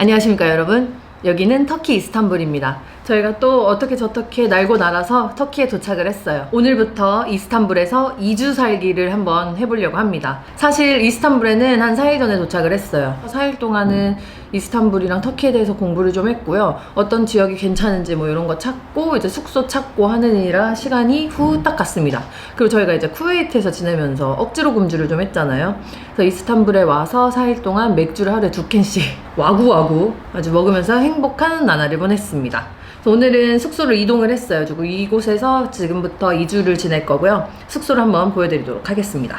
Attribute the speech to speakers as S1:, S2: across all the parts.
S1: 안녕하십니까 여러분, 여기는 터키 이스탄불입니다. 저희가 또 어떻게 저렇게 날고 날아서 터키에 도착을 했어요. 오늘부터 이스탄불에서 2주 살기를 한번 해보려고 합니다. 사실 이스탄불에는 한 4일 전에 도착을 했어요. 4일 동안은 이스탄불이랑 터키에 대해서 공부를 좀 했고요. 어떤 지역이 괜찮은지 뭐 이런 거 찾고 이제 숙소 찾고 하느니라 시간이 후딱 갔습니다. 그리고 저희가 이제 쿠웨이트에서 지내면서 억지로 금주를 좀 했잖아요. 그래서 이스탄불에 와서 4일 동안 맥주를 하루에 2캔씩 와구와구 아주 먹으면서 행복한 나날을 보냈습니다. 그래서 오늘은 숙소를 이동을 했어요. 그리고 이곳에서 지금부터 2주를 지낼 거고요. 숙소를 한번 보여드리도록 하겠습니다.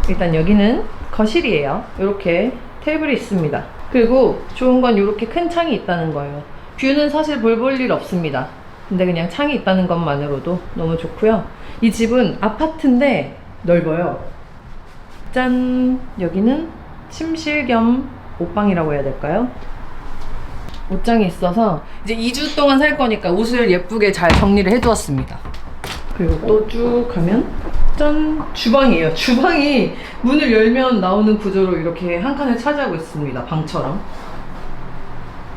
S1: 일단 여기는 거실이에요. 이렇게 테이블이 있습니다. 그리고 좋은 건 이렇게 큰 창이 있다는 거예요. 뷰는 사실 볼 일 없습니다. 근데 그냥 창이 있다는 것만으로도 너무 좋고요. 이 집은 아파트인데 넓어요. 짠! 여기는 침실 겸 옷방이라고 해야 될까요? 옷장이 있어서 이제 2주 동안 살 거니까 옷을 예쁘게 잘 정리를 해두었습니다. 그리고 또 쭉 가면 짠! 주방이에요. 주방이 문을 열면 나오는 구조로 이렇게 한 칸을 차지하고 있습니다. 방처럼.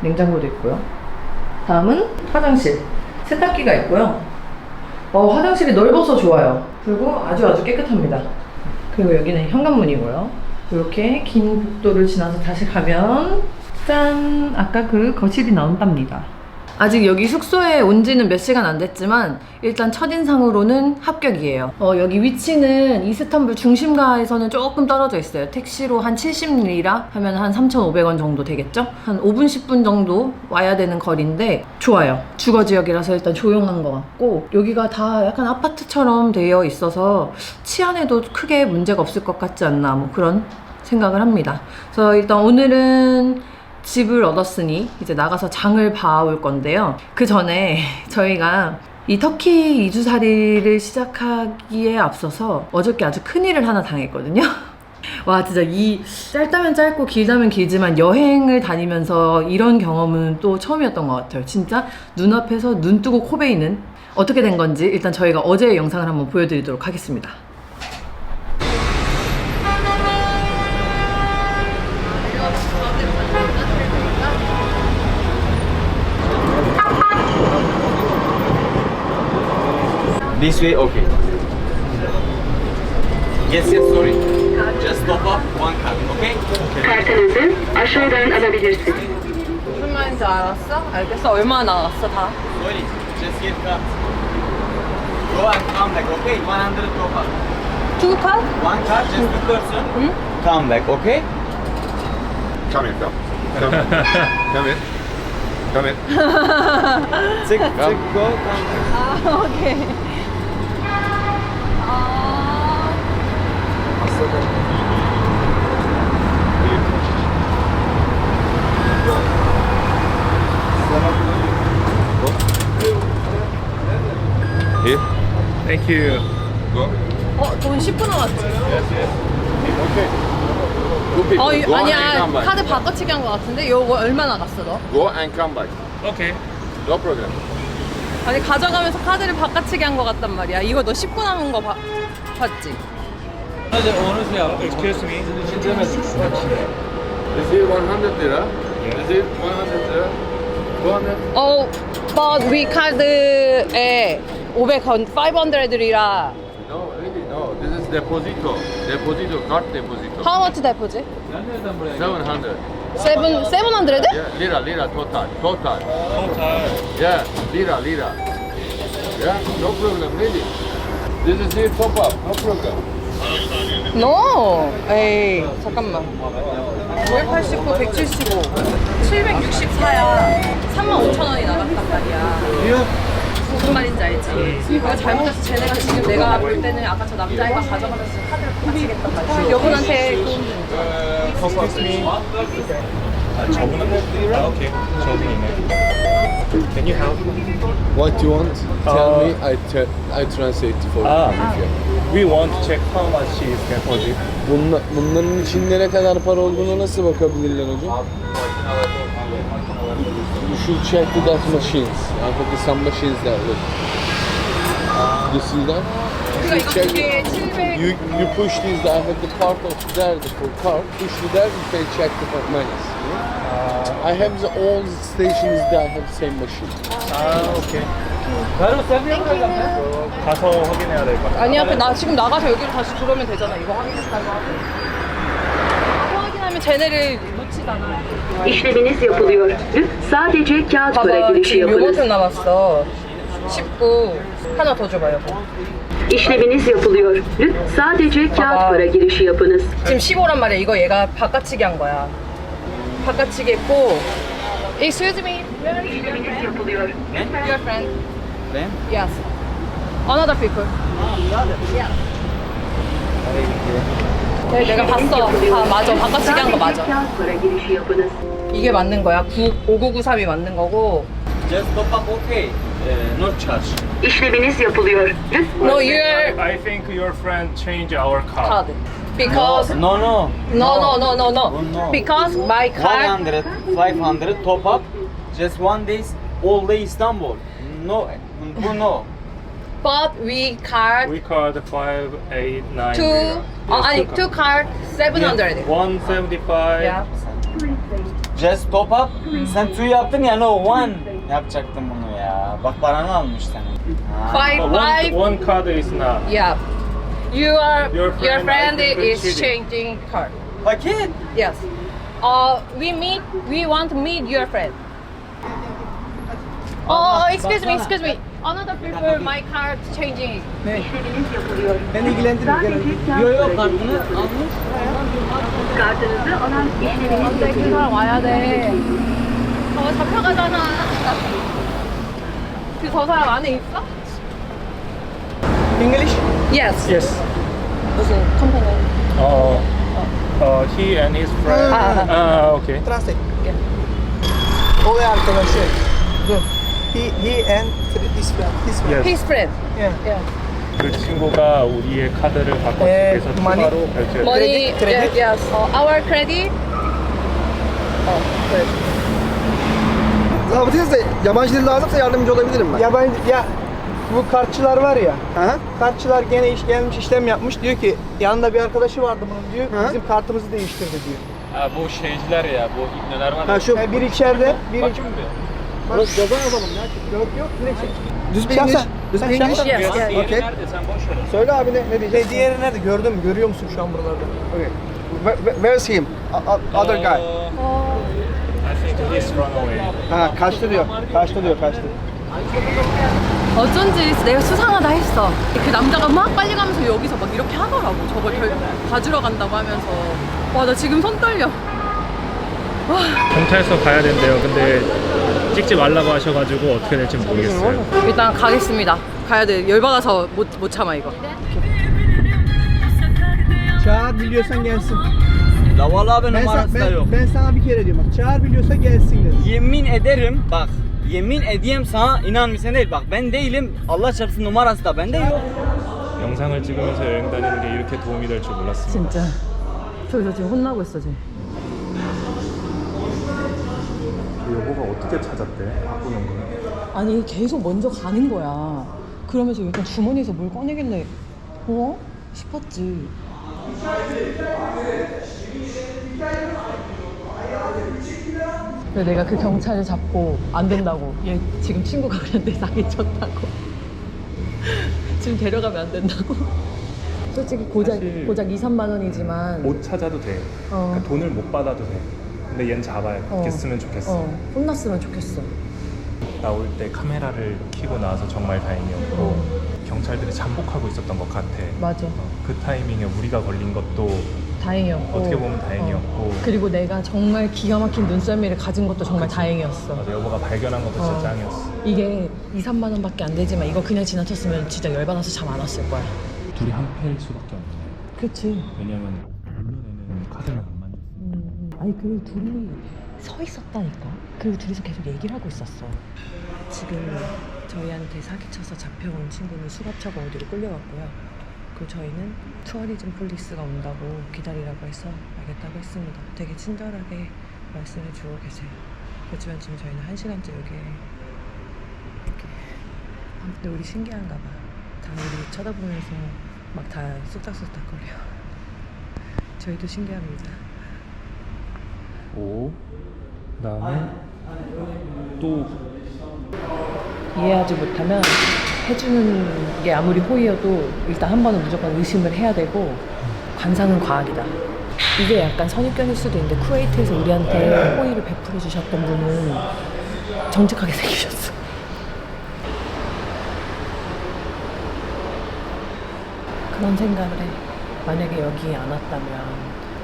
S1: 냉장고도 있고요. 다음은 화장실. 세탁기가 있고요. 화장실이 넓어서 좋아요. 그리고 아주 깨끗합니다. 그리고 여기는 현관문이고요. 이렇게 긴 복도를 지나서 다시 가면 짠! 아까 그 거실이 나온답니다. 아직 여기 숙소에 온 지는 몇 시간 안 됐지만 일단 첫인상으로는 합격이에요. 여기 위치는 이스탄불 중심가에서는 조금 떨어져 있어요. 택시로 한 70리라 하면 한 3,500원 정도 되겠죠? 한 5분 10분 정도 와야 되는 거리인데 좋아요. 주거지역이라서 일단 조용한 것 같고 여기가 다 약간 아파트처럼 되어 있어서 치안에도 크게 문제가 없을 것 같지 않나 뭐 그런 생각을 합니다. 그래서 일단 오늘은 집을 얻었으니 이제 나가서 장을 봐올 건데요. 그 전에 저희가 이 터키 2주살이를 시작하기에 앞서서 어저께 아주 큰일을 하나 당했거든요. 와, 진짜 이 짧다면 짧고 길다면 길지만 여행을 다니면서 이런 경험은 또 처음이었던 것 같아요. 진짜 눈앞에서 눈 뜨고 코 베이는 어떻게 된 건지 일단 저희가 어제의 영상을 한번 보여드리도록 하겠습니다.
S2: This way, okay. Yes, sorry. Just top up one card, okay?
S3: kartınızı aşağıdan alabilirsiniz.
S1: 무슨 말인지 알았어? 알겠어. 얼마 나왔어 다?
S2: Sorry, just get card. Go and come back, okay? 100 top up.
S1: Two card?
S2: One card, just two person. Come back, okay?
S4: Come in, come. Come in. Come in.
S2: Check, go, come back.
S1: 아, 오케이.
S4: Here.
S5: Thank you.
S4: Go.
S1: 돈 10분 남았지?
S4: Okay. Two people.
S1: 어,
S4: Go and
S1: 아니야.
S4: come back.
S1: 카드 바꿔치기 한 거 같은데? 이거 얼마 나갔어, 너?
S4: Go and come back.
S5: Okay.
S4: No problem.
S1: 아니, 가져가면서 카드를 바꿔치기 한 거 같단 말이야. 이거 너 10분 남은 거 봤지?
S5: Excuse me.
S4: Is it 100 lira? Is it 100 lira? 200?
S1: but we 카드에 500리라.
S4: No, really, no. This is deposito. Deposito, card deposito.
S1: How much deposit?
S4: 700.
S1: 700?
S4: Yeah, lira, total. Total.
S5: Total.
S4: Yeah, lira. Yeah, no problem, really. This is it top up, no problem.
S1: No! 에이, 잠깐만. 589, 175, 764야. 35,000원이 나갔단 말이야. 무슨 말인지 알지? 이거 잘못해서 쟤네가 지금 내가 볼 때는 아까 저 남자애가 가져가면서 카드를 바치겠단 말이야. 여분한테
S5: Excuse me. 저분은? Okay. 저분이네. Can you help?
S6: What you want? Tell me. I translate for you.
S5: We want to check how much is deposit.
S6: Bunların için ne kadar para olduğunu nasıl bakabilirler hocam? You should check that machines. I put some machines there. Look. You see that?
S1: 우리가 이거
S6: check.
S1: 두 개에 700.
S6: You push this. I have the part of there, the full car. Push it there. You can check the money. I have all the stations there. I have the same machine.
S5: 아, 오케이. 가서 확인해야 될 것 같아.
S1: 아니야, 나 지금 나가서 여기로 다시 들어오면 되잖아. 이거 확인하고. 이거 확인하면 쟤네를 놓치잖아.
S3: İşleminiz yapılıyor. Sadece kağıt para
S1: 봐봐,
S3: girişi
S1: 지금
S3: yapınız.
S1: 요만큼 남았어. 19. 하나 더 줘봐, 여보.
S3: İşleminiz yapılıyor. Sadece kağıt para girişi yapınız.
S1: 지금 15란 말이야. 이거 얘가 바깥치기 한 거야. 바깥치기 했고. Excuse me.
S3: İşleminiz yapılıyor.
S1: Your friend.
S2: Ben?
S1: Yes. Another people. 네, 내가 봤어. 아, 맞아. 바깥치기 한 거 맞아.
S3: Kağıt para girişi yapınız.
S1: 이게 맞는 거야. 5993이 맞는 거고.
S2: Just top up okay. No charge.
S3: İşleminiz yapılıyor.
S1: No, your
S5: I think your friend changed our car.
S1: card. Because
S2: No.
S1: no.
S2: No.
S1: Because my card.
S2: 100, 500 top up. Just one days, all day Istanbul. No, no.
S1: But we card
S5: We card 5890.
S1: two. 아니 two card 700.
S5: 175.
S1: Yeah.
S2: Just top up. Sen two yaptın ya, no one. Yapacaktın bunu ya. Bak paranı almış senin. Ha.
S1: Five
S5: But
S1: five.
S5: one card is not.
S1: Yeah. Your
S5: Your
S1: friend
S5: friend, I think,
S1: is
S5: is cheating.
S1: changing card.
S2: Paket.
S1: Yes. We want to meet your friend. Oh, excuse me. Another people, my card changing.
S3: İşleminiz yapılıyor.
S2: Beni ilgilendirir. Yok yok, kartını almış.
S3: Kartınızı alan işleminiz
S1: 그
S3: yapılıyor.
S1: 사람 와야 돼. 잡혀가잖아. 저 사람 안에 있어?
S2: English?
S1: Yes.
S5: Yes.
S1: 무슨 컴퍼니?
S5: He and his friend. Okay.
S7: Translate.
S1: Yeah.
S7: O arkadaşı. He and his friend. His friend.
S5: Yes.
S1: His friend.
S7: Yeah.
S1: Yeah.
S5: 그 친구가 우리의 카드를 바꿔서
S7: money?
S5: 추가로 결제.
S1: Money.
S7: Credit?
S1: Yes. Our credit. Good.
S8: Zabıtıyız da yabancı dil lazımsa yardımcı olabilirim ben.
S7: Yabancı ya bu kartçılar var ya.
S8: Hı?
S7: Kartçılar gene gelmiş işlem yapmış diyor ki yanında bir arkadaşı vardı bunun diyor.
S8: Hı?
S7: Bizim kartımızı değiştirdi diyor.
S4: Ha bu şeyciler ya, bu ibneler var ya.
S8: Ha şu
S7: Yani biri içeride, biri
S4: Bakayım bir.
S8: burası gaza yazalım ya.
S7: yok direkt çek.
S8: Düz bir
S7: Şahsen.
S8: İngiliz. Düz bir
S7: Sen
S8: İngiliz.
S7: şahsen.
S1: Yes.
S4: Diğeri
S8: Okay.
S4: nerede, sen boş ver.
S7: Söyle abi ne diyeceksin? Diğeri nerede? Gördün mü? Görüyor musun şu an buralarda?
S8: Okay. Where's him? Other guy.
S5: I think he's run away.
S7: Ha kaçtı diyor. Kaçtı.
S1: 어쩐지 내가 수상하다 했어. 그 남자가 막 빨리 가면서 여기서 막 이렇게 하더라고. 저걸 가지러 간다고 하면서. 와, 나 지금 손 떨려.
S5: 경찰서 가야 된대요. 근데 찍지 말라고 하셔가지고 어떻게 될지 모르겠어요.
S1: 일단 가겠습니다. 가야 돼. 열받아서 못 참아 이거.
S7: Çağır biliyorsan gelsin.
S2: La vallahi ben numarası da yok.
S7: Ben sana bir kere diyorum bak. Çağır biliyorsa gelsin dedim.
S2: Yemin ederim bak. Yemin edeyim sana, inanmıyorsan değil, bak ben değilim, Allah çarpsın numarası da bende yok.
S5: 영상을 찍으면서 여행 다니는 게 이렇게 도움이 될 줄 몰랐습니다.
S1: 진짜. 저기서 지금 혼나고 있어 지금.
S5: 여보가 어떻게 찾았대? 바꾸는 걸.
S1: 아니 계속 먼저 가는 거야. 그러면서 약간 주머니에서 뭘 꺼내길래 싶었지. 내가 그 경찰을 잡고 안 된다고. 얘 지금 친구가 그런데 사기쳤다고. 지금 데려가면 안 된다고. 솔직히 고작
S5: 사실
S1: 2-3만 원이지만
S5: 못 찾아도 돼. 그러니까 돈을 못 받아도 돼. 근데 얜 잡아야 됐으면 좋겠어.
S1: 혼났으면 좋겠어.
S5: 나올 때 카메라를 켜고 나와서 정말 다행이었고 경찰들이 잠복하고 있었던 것 같아.
S1: 맞아.
S5: 그 타이밍에 우리가 걸린 것도
S1: 다행이었고.
S5: 어떻게 보면 다행이었고.
S1: 그리고 내가 정말 기가 막힌 눈썰미를 가진 것도 정말 다행이었어.
S5: 맞아, 여보가 발견한 것도 진짜 짱이었어.
S1: 이게 2-3만 원밖에 안 되지만 이거 그냥 지나쳤으면 진짜 열받아서 잠 안 왔을 거야.
S5: 둘이 한패일 수밖에 없네.
S1: 그치.
S5: 왜냐면 물론에는 카드를 안 만졌어.
S1: 아니 그리고 둘이 서 있었다니까. 그리고 둘이서 계속 얘기를 하고 있었어. 지금 저희한테 사기쳐서 잡혀온 친구는 수갑차고 어디로 끌려갔고요. 그리고 저희는 투어리즘 폴리스가 온다고 기다리라고 해서 알겠다고 했습니다. 되게 친절하게 말씀해 주고 계세요. 그렇지만 지금 저희는 1시간째 여기에 근데 우리 신기한가 봐. 다 우리 쳐다보면서 막 다 쑥닥쑥닥거려요. 저희도 신기합니다.
S5: 오, 그다음에 또
S1: 이해하지 못하면 해주는 게 아무리 호의여도 일단 한 번은 무조건 의심을 해야 되고 관상은 과학이다. 이게 약간 선입견일 수도 있는데 쿠웨이트에서 우리한테 호의를 베풀어 주셨던 분은 정직하게 생기셨어. 그런 생각을 해. 만약에 여기 안 왔다면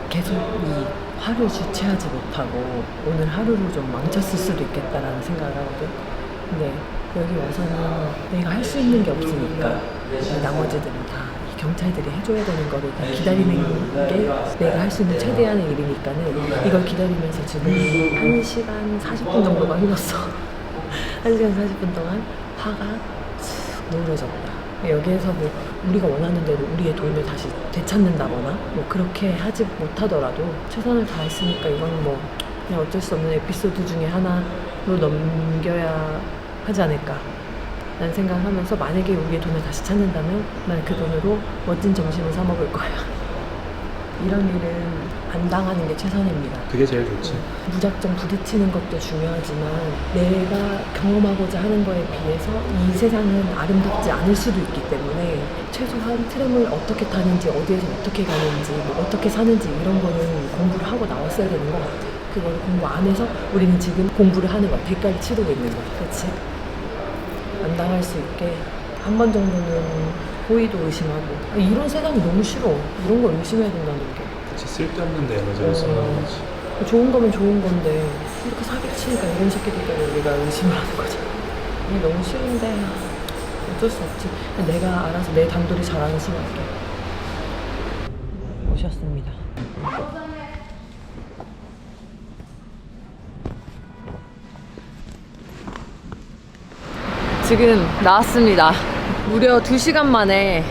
S1: 계속 이 화를 주체하지 못하고 오늘 하루를 좀 망쳤을 수도 있겠다라는 생각을 하거든. 근데 여기 와서는 내가 할 수 있는 게 없으니까 나머지들은 다 경찰들이 해줘야 되는 거를 다 기다리는 게 내가 할 수 있는 최대한의 일이니까는 이걸 기다리면서 지금 1시간 40분 정도가 흘렀어. 1시간 40분 동안 화가 쑥 누그러졌다. 여기에서 뭐 우리가 원하는 대로 우리의 돈을 다시 되찾는다거나 뭐 그렇게 하지 못하더라도 최선을 다했으니까 이건 뭐 그냥 어쩔 수 없는 에피소드 중에 하나로 넘겨야 하지 않을까 라는 생각을 하면서 만약에 우리의 돈을 다시 찾는다면 난 그 돈으로 멋진 점심을 사 먹을 거야. 이런 일은 안 당하는 게 최선입니다.
S5: 그게 제일 좋지.
S1: 무작정 부딪히는 것도 중요하지만 내가 경험하고자 하는 거에 비해서 이 세상은 아름답지 않을 수도 있기 때문에 최소한 트램을 어떻게 타는지 어디에서 어떻게 가는지 뭐 어떻게 사는지 이런 거는 공부를 하고 나왔어야 되는 것 같아. 그걸 공부 안 해서 우리는 지금 공부를 하는 거야. 대가를 치르고 있는 거야. 그렇지? 안 당할 수 있게 한 번 정도는 호의도 의심하고 이런 세상이 너무 싫어. 이런 걸 의심해야 된다는 게.
S5: 그치, 쓸데없는 데 에너지를 쓰는 거지.
S1: 좋은 거면 좋은 건데 이렇게 사기치니까 이런 새끼들 때문에 우리가 의심을 하는 거잖아. 이게 너무 싫은데 어쩔 수 없지. 내가 알아서 내 단돌이 잘하는 수밖에. 오셨습니다. 지금 나왔습니다. 무려 2시간 만에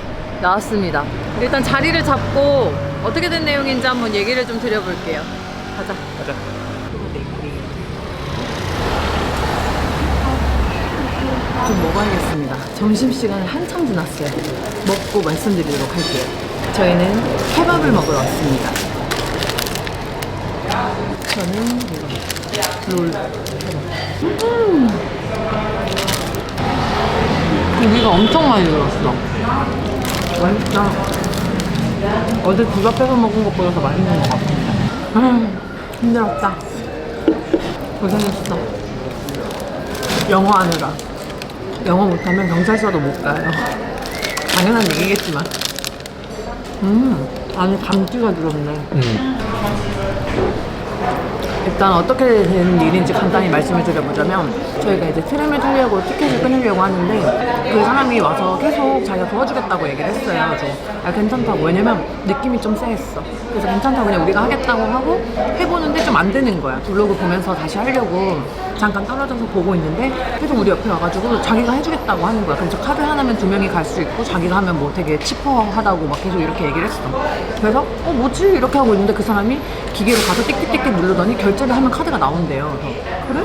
S1: 나왔습니다. 일단 자리를 잡고 어떻게 된 내용인지 한번 얘기를 좀 드려볼게요. 가자. 좀 먹어야겠습니다. 점심시간을 한참 지났어요. 먹고 말씀드리도록 할게요. 저희는 케밥을 먹으러 왔습니다. 저는 이거 롤 고기가 엄청 많이 들었어. 맛있다. 어제 집 앞에서 먹은 것보다 더 맛있는 것 같아. 힘들었다. 고생했어. 영어 하느라. 영어 못하면 경찰서도 못 가요. 당연한 얘기겠지만. 안에 감튀가 들었네. 일단 어떻게 되는 일인지 간단히 말씀을 드려보자면 저희가 이제 트램을 타려고 티켓을 끊으려고 하는데 그 사람이 와서 계속 자기가 도와주겠다고 얘기를 했어요. 그래서 괜찮다고. 왜냐면 느낌이 좀 쎄했어. 그래서 괜찮다고 그냥 우리가 하겠다고 하고 해보는데 좀 안 되는 거야. 블로그 보면서 다시 하려고 잠깐 떨어져서 보고 있는데 계속 우리 옆에 와가지고 자기가 해주겠다고 하는 거야. 그래서 카드 하나면 2명이 갈 수 있고 자기가 하면 뭐 되게 치퍼하다고 막 계속 이렇게 얘기를 했어. 그래서 뭐지? 이렇게 하고 있는데 그 사람이 기계로 가서 띡띡띡띡 누르더니 결제를 하면 카드가 나온대요. 그래서 그래?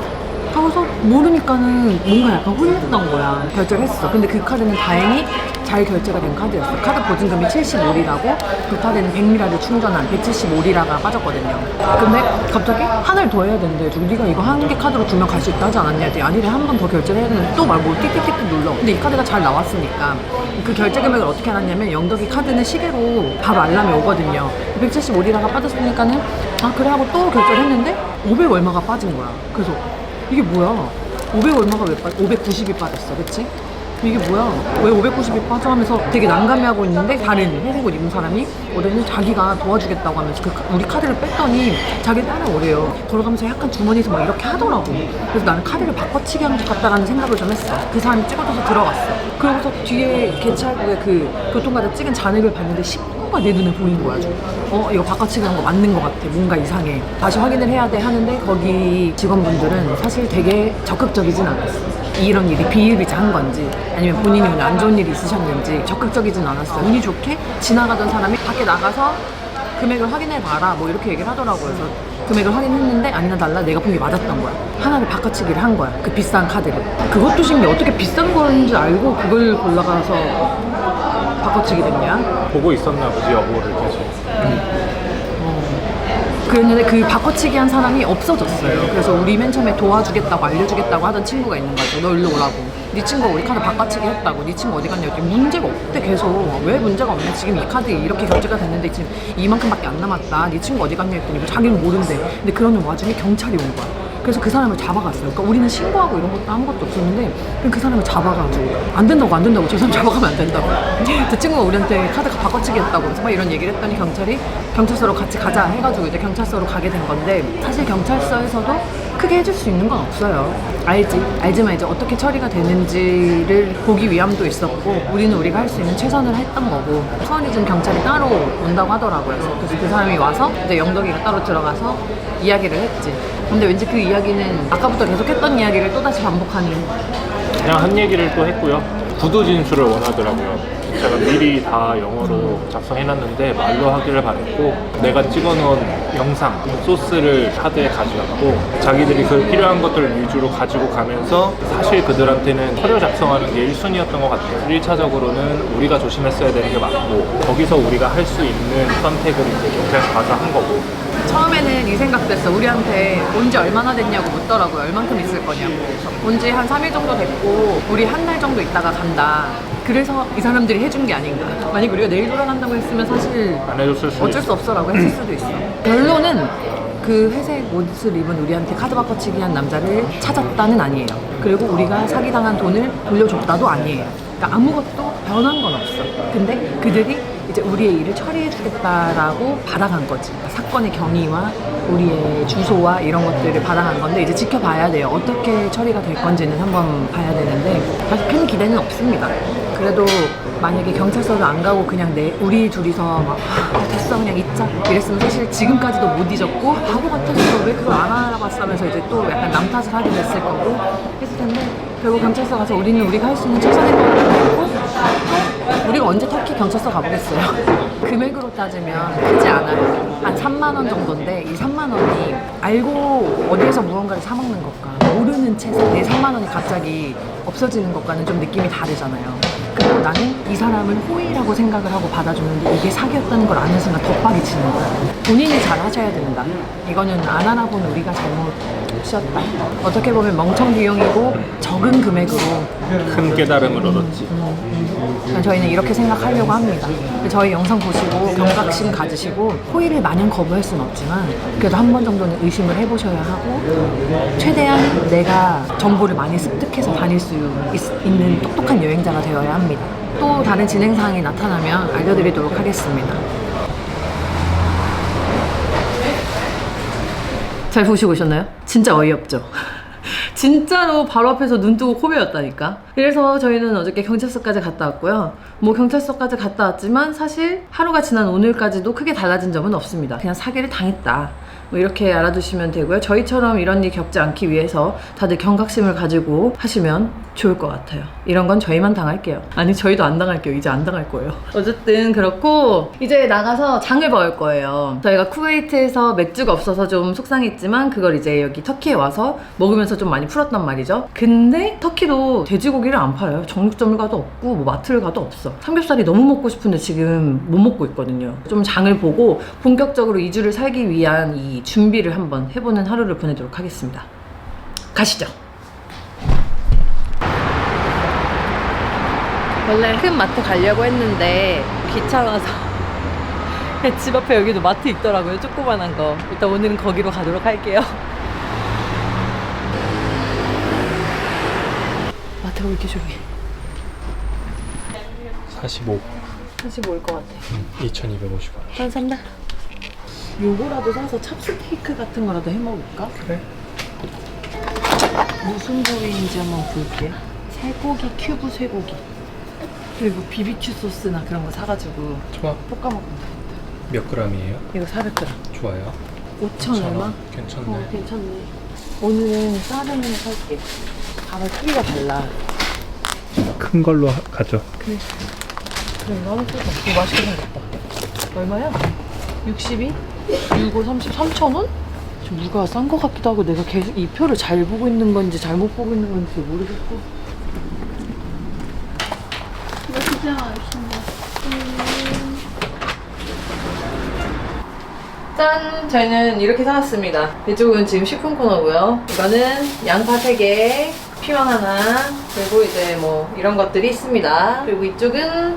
S1: 하고서 모르니까는 뭔가 약간 혼냈던 거야. 결제를 했어. 근데 그 카드는 다행히 잘 결제가 된 카드였어. 카드 보증금이 75리라고 그 카드는 100리라를 충전한 175리라가 빠졌거든요. 근데 갑자기 하나를 더 해야 된대. 네가 이거 한 개 카드로 2명 갈 수 있다 하지 않았냐? 했더니 아니래. 한 번 더 결제를 해야 되는데 또 말고 띡띡띡 눌러. 근데 이 카드가 잘 나왔으니까 그 결제 금액을 어떻게 알았냐면 영덕이 카드는 시계로 바로 알람이 오거든요. 175리라가 빠졌으니까는 아 그래 하고 또 결제를 했는데 500 얼마가 빠진 거야. 그래서 이게 뭐야? 500 얼마가 왜 빠져? 590이 빠졌어. 그치? 이게 뭐야? 왜 590이 빠져? 하면서 되게 난감해하고 있는데 다른 회색 옷 입은 사람이 오더니 자기가 도와주겠다고 하면서 우리 카드를 뺐더니 자기 따라오래요. 걸어가면서 약간 주머니에서 막 이렇게 하더라고. 그래서 나는 카드를 바꿔치기 한 것 같다라는 생각을 좀 했어. 그 사람이 찍어줘서 들어갔어. 그러고서 뒤에 개찰구에 그 교통카드 찍은 잔액을 봤는데 10%가 내 눈에 보이는 거야. 이거 바꿔치기 한 거 맞는 것 같아. 뭔가 이상해. 다시 확인을 해야 돼 하는데 거기 직원분들은 사실 되게 적극적이진 않았어. 이런 일이 비일비재한 건지 아니면 본인이 그냥 안 좋은 일이 있으셨는지 적극적이진 않았어요. 운이 좋게 지나가던 사람이 밖에 나가서 금액을 확인해봐라 뭐 이렇게 얘기를 하더라고요. 그래서 금액을 확인했는데 아니나 달라 내가 본 게 맞았던 거야. 하나를 바꿔치기를 한 거야. 그 비싼 카드를. 그것도 신기해. 어떻게 비싼 건지 알고 그걸 골라가서 바꿔치기 됐냐?
S5: 보고 있었나 보지, 여보를 계속.
S1: 그랬는데 그 바꿔치기 한 사람이 없어졌어요. 그래서 우리 맨 처음에 도와주겠다고 알려주겠다고 하던 친구가 있는 거죠. 너 일로 오라고. 네 친구가 우리 카드 바꿔치기 했다고. 네 친구 어디 갔냐 했더니 문제가 없대 계속. 왜 문제가 없냐. 지금 이 카드 이렇게 결제가 됐는데 지금 이만큼밖에 안 남았다. 네 친구 어디 갔냐 했더니 자기는 모른대. 근데 그러는 와중에 경찰이 온 거야. 그래서 그 사람을 잡아갔어요. 그러니까 우리는 신고하고 이런 것도 아무것도 없었는데 그냥 그 사람을 잡아가지고 안 된다고 저 사람 잡아가면 안 된다고. 그 친구가 우리한테 카드 바꿔치기 했다고 그래서 막 이런 얘기를 했더니 경찰이 경찰서로 같이 가자 해가지고 이제 경찰서로 가게 된 건데 사실 경찰서에서도 크게 해줄 수 있는 건 없어요. 알지만 이제 어떻게 처리가 되는지를 보기 위함도 있었고 우리는 우리가 할 수 있는 최선을 했던 거고 투어리즘 경찰이 따로 온다고 하더라고요. 그래서 그 사람이 와서 이제 영덕이가 따로 들어가서 이야기를 했지. 근데 왠지 그 이야기는 아까부터 계속 했던 이야기를 또다시 반복하는
S5: 그냥 한 얘기를 또 했고요. 구두 진술을 원하더라고요. 제가 미리 다 영어로 작성해놨는데 말로 하기를 바랬고 내가 찍어놓은 영상, 소스를 카드에 가져갔고 자기들이 그 필요한 것들을 위주로 가지고 가면서 사실 그들한테는 서류 작성하는 게 1순위였던 것 같아요. 1차적으로는 우리가 조심했어야 되는 게 맞고 거기서 우리가 할 수 있는 선택을 이제 경찰서 가서 한 거고
S1: 처음에는 이 생각됐어. 우리한테 온 지 얼마나 됐냐고 묻더라고요. 얼만큼 있을 거냐고. 온 지 한 3일 정도 됐고 우리 한 달 정도 있다가 간다. 그래서 이 사람들이 해준 게 아닌가. 만약 우리가 내일 돌아간다고 했으면 사실
S5: 안 해줬을 수도
S1: 어쩔 수 없어라고 했을 수도 있어. 결론은 그 회색 옷을 입은 우리한테 카드 바꿔치기 한 남자를 찾았다는 아니에요. 그리고 우리가 사기당한 돈을 돌려줬다도 아니에요. 그러니까 아무것도 변한 건 없어. 근데 그들이 이제 우리의 일을 처리해주겠다라고 받아간 거지. 사건의 경위와 우리의 주소와 이런 것들을 받아간 건데 이제 지켜봐야 돼요. 어떻게 처리가 될 건지는 한번 봐야 되는데 사실 큰 기대는 없습니다. 그래도 만약에 경찰서를 안 가고 그냥 우리 둘이서 막 됐어 그냥 잊자 이랬으면 사실 지금까지도 못 잊었고 바보 같았어 왜 그걸 안 알아봤어 하면서 이제 또 약간 남 탓을 하게 됐을 거고 했을 텐데 결국 경찰서 가서 우리는 우리가 할 수 있는 최선의 것을 했고 또 우리가 언제 터키 경찰서 가보겠어요. 금액으로 따지면 크지 않아요. 한 3만 원 정도인데 이 3만 원이 알고 어디에서 무언가를 사 먹는 것과 모르는 채 내 3만 원이 갑자기 없어지는 것과는 좀 느낌이 다르잖아요. 그리고 나는 이 사람을 호의라고 생각을 하고 받아주는데 이게 사기였다는 걸 아는 순간 덧박이 치는 거야. 본인이 잘 하셔야 된다. 이거는 안 알아본 우리가 잘못이었다. 어떻게 보면 멍청 비용이고 적은 금액으로
S5: 큰 깨달음을 얻었지.
S1: 저희는 이렇게 생각하려고 합니다. 저희 영상 보시고 경각심 가지시고 호의를 마냥 거부할 수는 없지만 그래도 한 번 정도는 의심을 해보셔야 하고 최대한 내가 정보를 많이 습득해서 다닐 수 있는 똑똑한 여행자가 되어야 합니다. 또 다른 진행사항이 나타나면 알려드리도록 하겠습니다. 잘 보시고 오셨나요? 진짜 어이없죠? 진짜로 바로 앞에서 눈 뜨고 코 베었다니까. 그래서 저희는 어저께 경찰서까지 갔다 왔고요. 뭐 경찰서까지 갔다 왔지만 사실 하루가 지난 오늘까지도 크게 달라진 점은 없습니다. 그냥 사기를 당했다. 뭐 이렇게 알아두시면 되고요. 저희처럼 이런 일 겪지 않기 위해서 다들 경각심을 가지고 하시면 좋을 것 같아요. 이런 건 저희만 당할게요. 아니 저희도 안 당할게요. 이제 안 당할 거예요. 어쨌든 그렇고 이제 나가서 장을 볼 거예요. 저희가 쿠웨이트에서 맥주가 없어서 좀 속상했지만 그걸 이제 여기 터키에 와서 먹으면서 좀 많이 풀었단 말이죠. 근데 터키도 돼지고기를 안 팔아요. 정육점을 가도 없고 뭐 마트를 가도 없어. 삼겹살이 너무 먹고 싶은데 지금 못 먹고 있거든요. 좀 장을 보고 본격적으로 2주를 살기 위한 이 준비를 한번 해보는 하루를 보내도록 하겠습니다. 가시죠. 원래 큰 마트 가려고 했는데 귀찮아서 집 앞에 여기도 마트 있더라고요. 조그만한 거. 일단 오늘은 거기로 가도록 할게요. 마트가 왜 이렇게 조용해? 45일 것 같아.
S5: 2,250원.
S1: 한 산다. 요거라도 사서 찹스테이크 같은 거라도 해먹을까?
S5: 그래.
S1: 무슨 부위인지 한번 볼게. 쇠고기, 큐브 쇠고기. 그리고 BBQ 소스나 그런 거 사가지고
S5: 좋아.
S1: 볶아 먹으면 되겠다.
S5: 몇 그램이에요?
S1: 이거 400g.
S5: 좋아요.
S1: 5,000 얼마?
S5: 괜찮네.
S1: 괜찮네. 오늘은 쌀을 살게. 밥을 크기가 달라.
S5: 큰 걸로 가죠.
S1: 그래 이거 하나 쓰자. 이거 맛있게 생겼다. 얼마야? 62? 65, 30, 3,000원? 좀 누가 싼 거 같기도 하고 내가 계속 이 표를 잘 보고 있는 건지 잘못 보고 있는 건지 모르겠고. 짠! 저희는 이렇게 사왔습니다. 이쪽은 지금 식품 코너고요. 이거는 양파 3개, 피망 하나, 그리고 이제 뭐 이런 것들이 있습니다. 그리고 이쪽은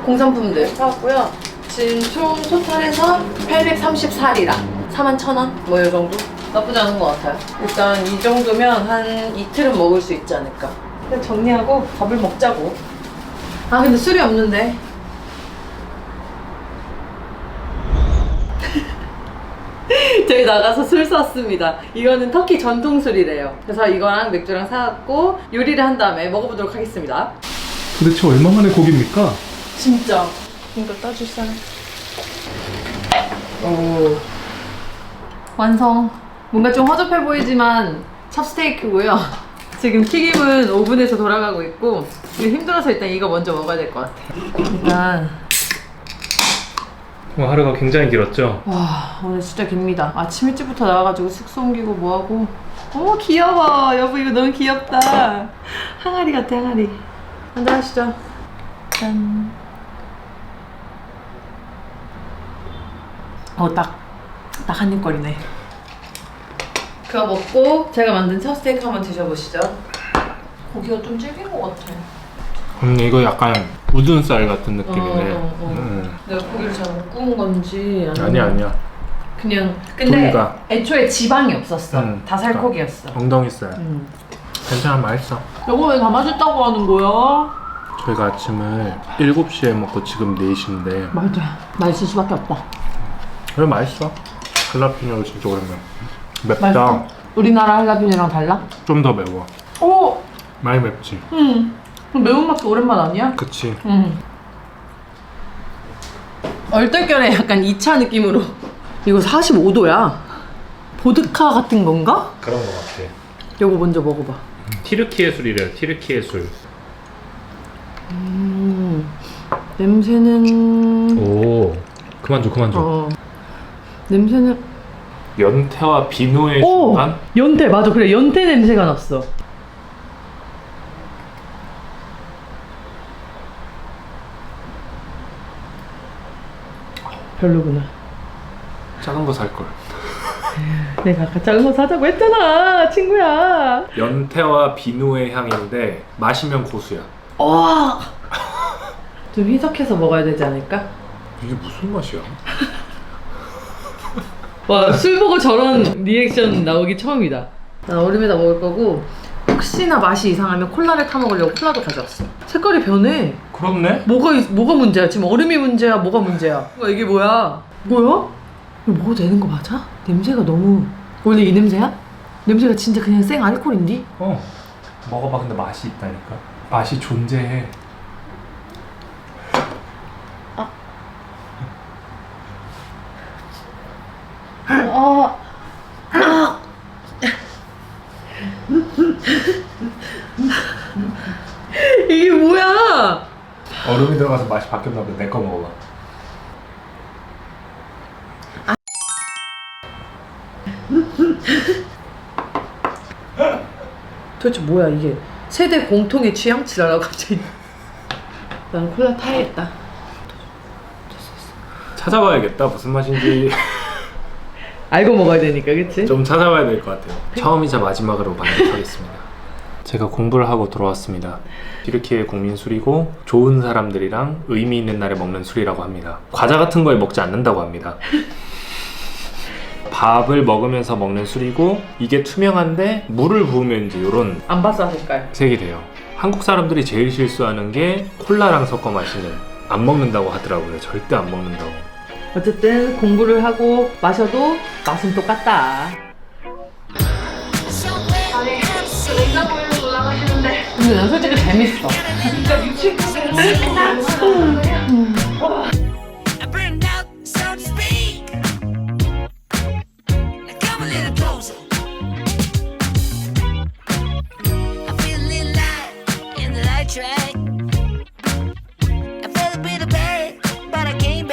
S1: 공산품들 사왔고요. 지금 총 토탈해서 834리라, 41,000원? 뭐 이 정도? 나쁘지 않은 것 같아요. 일단 이 정도면 한 이틀은 먹을 수 있지 않을까. 그냥 정리하고 밥을 먹자고. 아 근데 술이 없는데. 저희 나가서 술 샀습니다. 이거는 터키 전통 술이래요. 그래서 이거랑 맥주랑 사왔고 요리를 한 다음에 먹어보도록 하겠습니다.
S5: 도대체 얼마만의 고기입니까?
S1: 진짜. 이거 따줄 사람. 오. 완성. 뭔가 좀 허접해 보이지만 찹스테이크고요. 지금 튀김은 오븐에서 돌아가고 있고 이거 힘들어서 일단 이거 먼저 먹어야 될 것 같아요. 일단
S5: 하루가 굉장히 길었죠?
S1: 와 오늘 진짜 깁니다. 아침 일찍부터 나와가지고 숙소 옮기고 뭐하고. 어머 귀여워. 여보 이거 너무 귀엽다. 항아리 같아 항아리. 한잔 하시죠. 짠. 딱 한 입거리네. 그거 먹고 제가 만든 찹스테이크 한번 드셔보시죠. 고기가 좀 질긴 것 같아.
S5: 이거 약간 우둔살 같은 느낌이네.
S1: 내가 고기를 잘 못 구운 건지
S5: 아니야.
S1: 그냥 근데
S5: 고기가.
S1: 애초에 지방이 없었어. 다 살코기였어.
S5: 엉덩이살. 괜찮아, 맛있어.
S1: 여보 왜 다 맛있다고 하는 거야?
S5: 저희가 아침을 7시에 먹고 지금 4시인데
S1: 맞아. 맛있을 수밖에 없다.
S5: 그래 맛있어. 할라피뇨도 진짜 오랜만에. 맵다.
S1: 맛있어? 우리나라 할라피뇨랑 달라?
S5: 좀 더 매워.
S1: 오!
S5: 많이 맵지?
S1: 매운맛도 오랜만 아니야?
S5: 그치.
S1: 얼떨결에 약간 2차 느낌으로. 이거 45도야. 보드카 같은 건가?
S5: 그런 거 같아.
S1: 요거 먼저 먹어봐.
S5: 티르키예 술이래요. 티르키예 술.
S1: 냄새는
S5: 오, 그만 줘.
S1: 냄새는
S5: 연태와 비누의
S1: 오!
S5: 순간?
S1: 연태 맞아. 그래 연태 냄새가 났어. 별로구나.
S5: 작은 거 살 걸.
S1: 내가 아까 작은 거 사자고 했잖아 친구야.
S5: 연태와 비누의 향인데 마시면 고수야.
S1: 와. 좀 희석해서 먹어야 되지 않을까?
S5: 이게 무슨 맛이야?
S1: 와, 술 보고 저런 리액션 나오기 처음이다. 난 얼음에다 먹을 거고 혹시나 맛이 이상하면 콜라를 타 먹으려고 콜라도 가져왔어. 색깔이 변해.
S5: 그렇네?
S1: 뭐가 문제야? 지금 얼음이 문제야? 뭐가 문제야? 이게 뭐야? 뭐야? 이거 먹어도 되는 거 맞아? 냄새가 너무... 원래 이 냄새야? 냄새가 진짜 그냥 생 알코올인데?
S5: 먹어봐. 근데 맛이 있다니까. 맛이 존재해.
S1: 이게 뭐야?
S5: 얼음이 들어가서 맛이 바뀌었나 보다. 내 거 먹어봐.
S1: 도대체 뭐야 이게? 세대 공통의 취향? 지랄라고 갑자기. 난 콜라 타야겠다.
S5: 찾아봐야겠다. 무슨 맛인지.
S1: 알고 먹어야 되니까, 그치?
S5: 좀 찾아봐야 될 것 같아요. 처음이자 마지막으로 만족하겠습니다. 제가 공부를 하고 돌아왔습니다. 티르키의 국민 술이고 좋은 사람들이랑 의미 있는 날에 먹는 술이라고 합니다. 과자 같은 걸 먹지 않는다고 합니다. 밥을 먹으면서 먹는 술이고 이게 투명한데 물을 부으면 이제 이런
S1: 안 봤어, 색깔.
S5: 색이 돼요. 한국 사람들이 제일 실수하는 게 콜라랑 섞어 마시는, 안 먹는다고 하더라고요. 절대 안 먹는다고.
S1: 어쨌든 공부를 하고 마셔도 맛은 똑같다. 아니, 냉장고에서 올라가시는데. 근데 난 솔직히 재밌어. 진짜 미칠 것 같아.